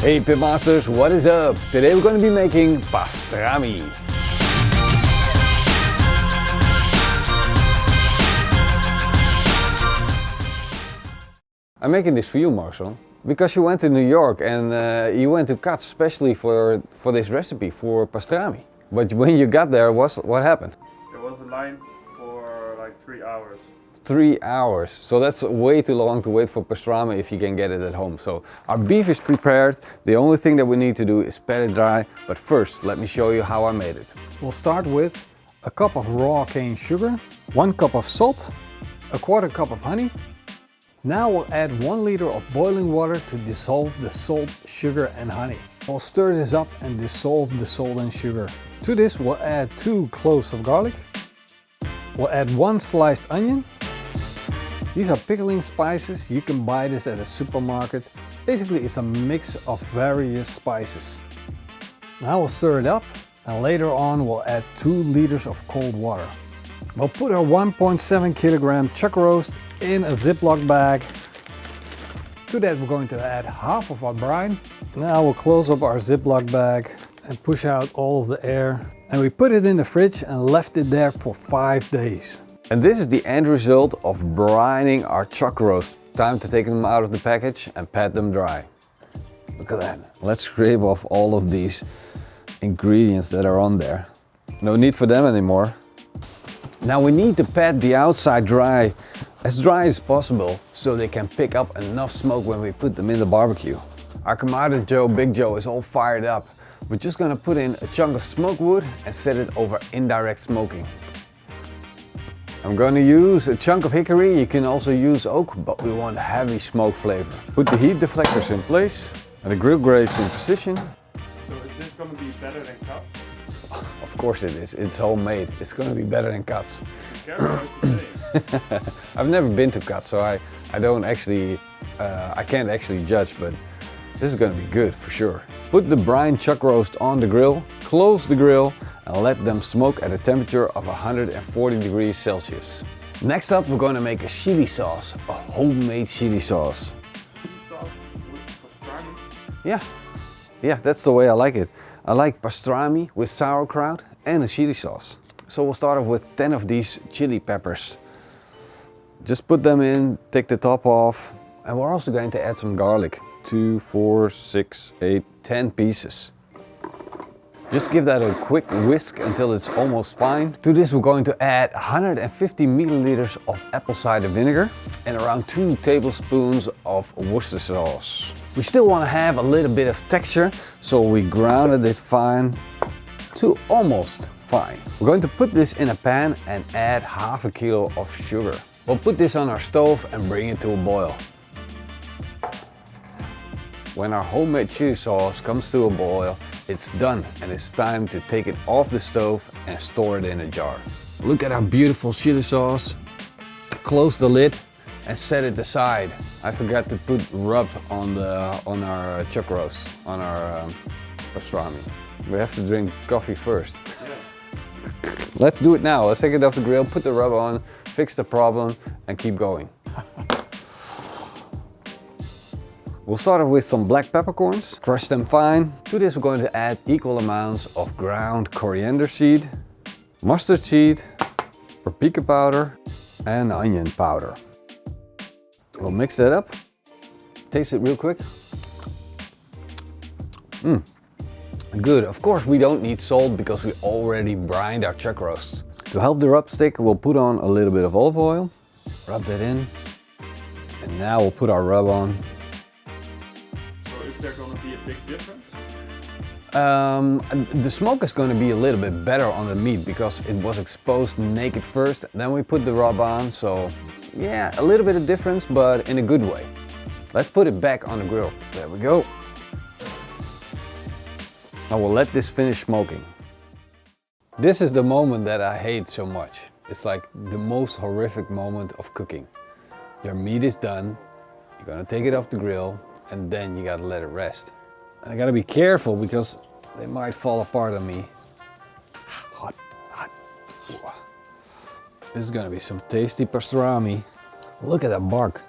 Hey Pitmasters, what is up? Today we're going to be making pastrami. I'm making this for you, Marcel, because you went to New York and you went to Acces especially for this recipe for pastrami. But when you got there, what happened? There was a line for like 3 hours. 3 hours, so that's way too long to wait for pastrami if you can get it at home. So our beef is prepared. The only thing that we need to do is pat it dry. But first, let me show you how I made it. We'll start with a cup of raw cane sugar, 1 cup of salt, a 1/4 cup of honey. Now we'll add 1 liter of boiling water to dissolve the salt, sugar and honey. We'll stir this up and dissolve the salt and sugar. To this we'll add 2 cloves of garlic. We'll add 1 sliced onion. These are pickling spices. You can buy this at a supermarket. Basically it's a mix of various spices. Now we'll stir it up and later on we'll add 2 liters of cold water. We'll put our 1.7 kilogram chuck roast in a Ziploc bag. To that we're going to add half of our brine. Now we'll close up our Ziploc bag and push out all of the air. And we put it in the fridge and left it there for 5 days. And this is the end result of brining our chuck roast. Time to take them out of the package and pat them dry. Look at that. Let's scrape off all of these ingredients that are on there. No need for them anymore. Now we need to pat the outside dry as possible so they can pick up enough smoke when we put them in the barbecue. Our Kamado Joe Big Joe is all fired up. We're just gonna put in a chunk of smoke wood and set it over indirect smoking. I'm going to use a chunk of hickory. You can also use oak, but we want heavy smoke flavor. Put the heat deflectors in place and the grill grates in position. So is this going to be better than cuts? Of course it is. It's homemade. It's going to be better than cuts. Be careful what you say. I've never been to cuts, so I don't actually, I can't actually judge, but this is going to be good for sure. Put the brine chuck roast on the grill, close the grill, and let them smoke at a temperature of 140 degrees Celsius. Next up, we're going to make a chili sauce, a homemade chili sauce. Chili sauce with pastrami? Yeah, that's the way I like it. I like pastrami with sauerkraut and a chili sauce. So we'll start off with 10 of these chili peppers. Just put them in, take the top off, and we're also going to add some garlic. 2, 4, 6, 8, 10 pieces. Just give that a quick whisk until it's almost fine. To this we're going to add 150 milliliters of apple cider vinegar and around 2 tablespoons of Worcester sauce. We still want to have a little bit of texture, so we grounded it fine to almost fine. We're going to put this in a pan and add half a kilo of sugar. We'll put this on our stove and bring it to a boil. When our homemade chili sauce comes to a boil, it's done and it's time to take it off the stove and store it in a jar. Look at our beautiful chili sauce. Close the lid and set it aside. I forgot to put rub on our chuck roast, on our pastrami. We have to drink coffee first. Yeah. Let's do it now. Let's take it off the grill, put the rub on, fix the problem and keep going. We'll start off with some black peppercorns, crush them fine. To this we're going to add equal amounts of ground coriander seed, mustard seed, paprika powder and onion powder. We'll mix that up, taste it real quick. Good. Of course we don't need salt because we already brined our chuck roast. To help the rub stick we'll put on a little bit of olive oil, rub that in, and now we'll put our rub on. Is there going to be a big difference? The smoke is going to be a little bit better on the meat because it was exposed naked first, then we put the rub on, so yeah, a little bit of difference, but in a good way. Let's put it back on the grill. There we go. I will let this finish smoking. This is the moment that I hate so much. It's like the most horrific moment of cooking. Your meat is done, you're gonna take it off the grill, and then you gotta let it rest. And I gotta be careful because they might fall apart on me. Hot, hot. Ooh. This is gonna be some tasty pastrami. Look at that bark.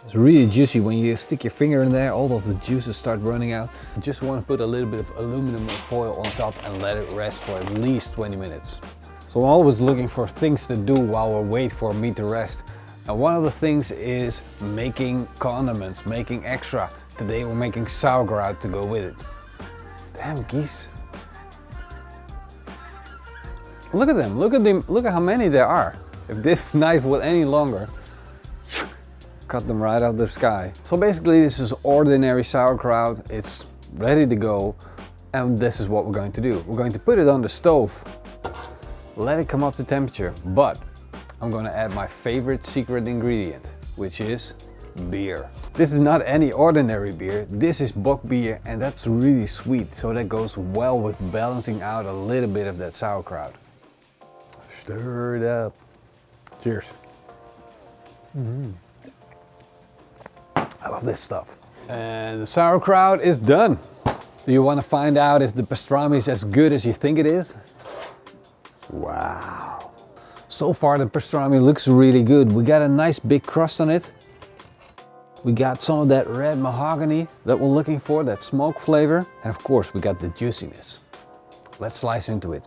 It's really juicy. When you stick your finger in there, all of the juices start running out. You just want to put a little bit of aluminum foil on top and let it rest for at least 20 minutes. So I'm always looking for things to do while we wait for meat to rest. And one of the things is making condiments, making extra. Today we're making sauerkraut to go with it. Damn geese. Look at them, look at how many there are. If this knife was any longer, cut them right out of the sky. So basically this is ordinary sauerkraut. It's ready to go. And this is what we're going to do. We're going to put it on the stove, let it come up to temperature. But I'm going to add my favorite secret ingredient, which is beer. This is not any ordinary beer. This is bock beer, and that's really sweet. So that goes well with balancing out a little bit of that sauerkraut. Stir it up. Cheers. I love this stuff. And the sauerkraut is done. Do you want to find out if the pastrami is as good as you think it is? Wow. So far the pastrami looks really good. We got a nice big crust on it. We got some of that red mahogany that we're looking for, that smoke flavor. And of course we got the juiciness. Let's slice into it.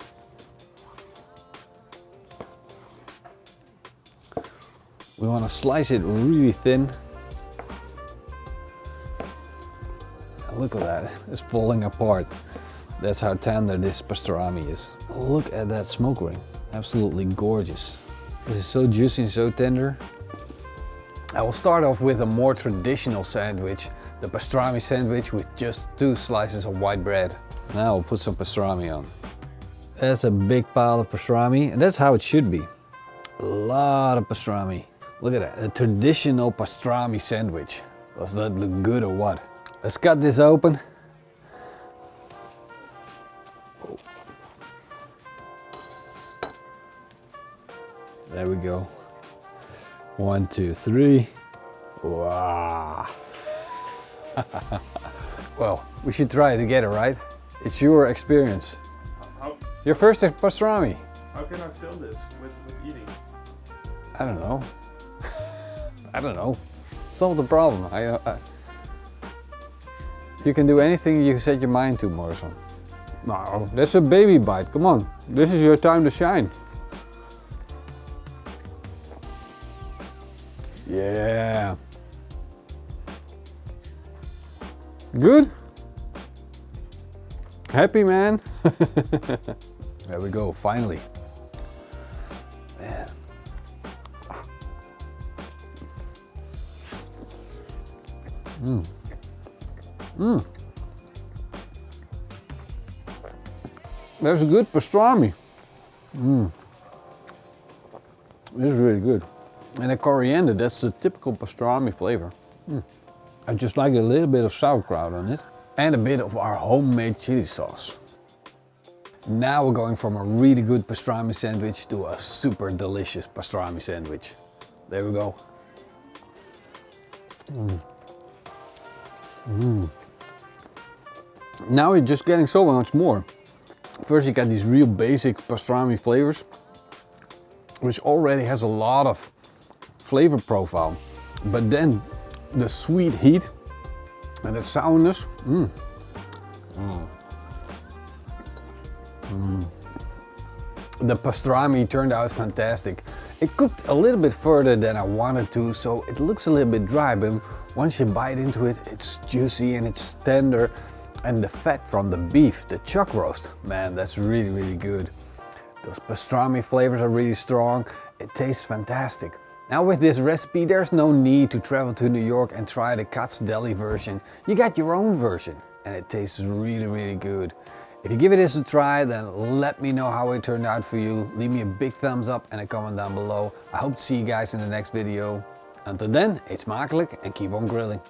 We want to slice it really thin. Look at that, it's falling apart. That's how tender this pastrami is. Look at that smoke ring, absolutely gorgeous. This is so juicy and so tender. I will start off with a more traditional sandwich, the pastrami sandwich with just 2 slices of white bread. Now I'll put some pastrami on. That's a big pile of pastrami, and that's how it should be. A lot of pastrami. Look at that, a traditional pastrami sandwich. Does that look good or what? Let's cut this open. There we go. 1, 2, 3. Wow. Well, we should try it together, right? It's your experience. Your first pastrami. How can I film this with eating? I don't know. I don't know. Solve the problem. You can do anything you set your mind to, Morrison. No, that's a baby bite. Come on. This is your time to shine. Yeah. Good? Happy, man? There we go, finally. Man. That's a good pastrami. This is really good. And the coriander, that's the typical pastrami flavor. I just like a little bit of sauerkraut on it. And a bit of our homemade chili sauce. Now we're going from a really good pastrami sandwich to a super delicious pastrami sandwich. There we go. Now you're just getting so much more. First you got these real basic pastrami flavors, which already has a lot of flavor profile. But then the sweet heat and the sourness. The pastrami turned out fantastic. It cooked a little bit further than I wanted to, so it looks a little bit dry, but once you bite into it, it's juicy and it's tender. And the fat from the beef, the chuck roast, man, that's really, really good. Those pastrami flavors are really strong. It tastes fantastic. Now with this recipe, there's no need to travel to New York and try the Katz Deli version. You got your own version and it tastes really, really good. If you give it a try, then let me know how it turned out for you. Leave me a big thumbs up and a comment down below. I hope to see you guys in the next video. Until then, eet smakelijk and keep on grilling.